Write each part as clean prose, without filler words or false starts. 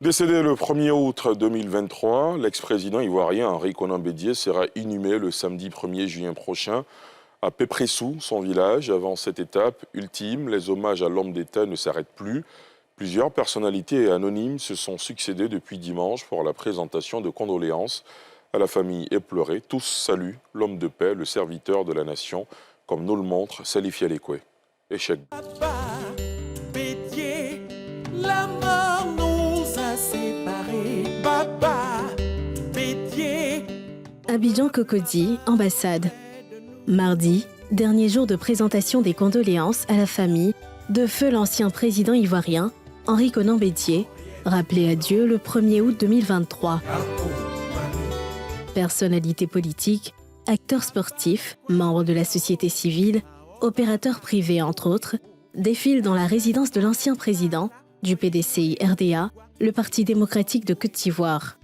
Décédé le 1er août 2023, l'ex-président ivoirien Henri Konan Bédié sera inhumé le samedi 1er juin prochain à Pépressou, son village. Avant cette étape ultime, les hommages à l'homme d'État ne s'arrêtent plus. Plusieurs personnalités anonymes se sont succédées depuis dimanche pour la présentation de condoléances à la famille éplorée. Tous saluent l'homme de paix, le serviteur de la nation, comme nous le montre Salif Yalekwe. Échec. Abidjan Cocody, ambassade. Mardi, dernier jour de présentation des condoléances à la famille de feu l'ancien président ivoirien Henri Konan Bédié, rappelé à Dieu le 1er août 2023. Personnalité politique, acteurs sportifs, membres de la société civile, opérateurs privés entre autres, défilent dans la résidence de l'ancien président du PDCI-RDA, le Parti démocratique de Côte d'Ivoire.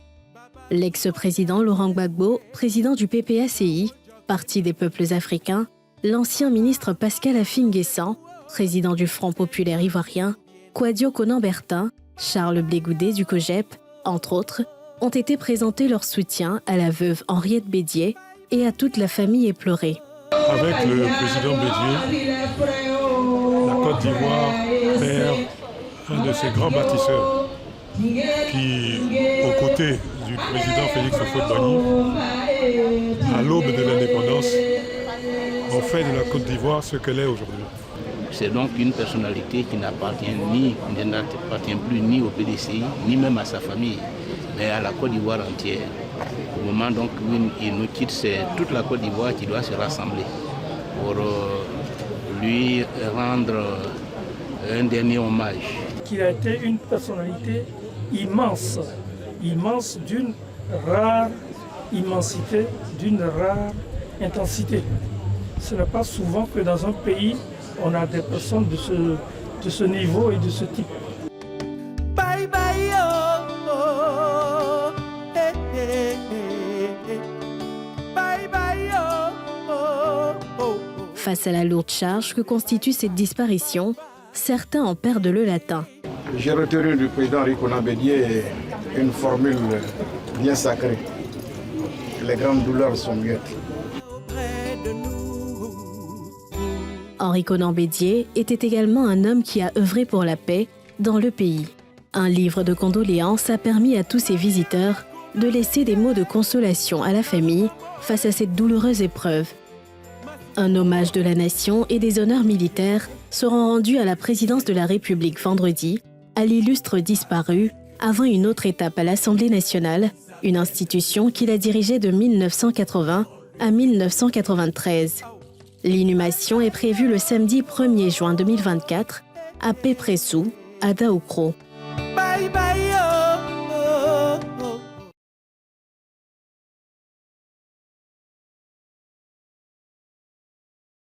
L'ex-président Laurent Gbagbo, président du PPACI, Parti des peuples africains, l'ancien ministre Pascal Affi-N'Guessan, président du Front populaire ivoirien, Kouadio Konan Bertin, Charles Blé-Goudé du COJEP, entre autres, ont été présentés leur soutien à la veuve Henriette Bédié et à toute la famille éplorée. Avec le président Bédié, la Côte d'Ivoire perd un de ses grands bâtisseurs qui, aux côtés du président Félix Houphouët-Boigny, à l'aube de l'indépendance, ont fait de la Côte d'Ivoire ce qu'elle est aujourd'hui. C'est donc une personnalité qui n'appartient plus ni au PDCI, ni même à sa famille, mais à la Côte d'Ivoire entière. Au moment donc où il nous quitte, c'est toute la Côte d'Ivoire qui doit se rassembler pour lui rendre un dernier hommage. Il a été une personnalité immense, immense d'une rare immensité, d'une rare intensité. Ce n'est pas souvent que dans un pays, on a des personnes de ce niveau et de ce type. Bye bye, oh, oh, hey, hey, hey. Bye bye, oh, oh, oh. Face à la lourde charge que constitue cette disparition, certains en perdent le latin. J'ai retenu du président Henri Konan Bédié une formule bien sacrée. Les grandes douleurs sont muettes. Henri Konan Bédié était également un homme qui a œuvré pour la paix dans le pays. Un livre de condoléances a permis à tous ses visiteurs de laisser des mots de consolation à la famille face à cette douloureuse épreuve. Un hommage de la nation et des honneurs militaires seront rendus à la présidence de la République vendredi, à l'illustre disparu, avant une autre étape à l'Assemblée nationale, une institution qu'il a dirigée de 1980 à 1993. L'inhumation est prévue le samedi 1er juin 2024 à Pépressou, à Daoukro.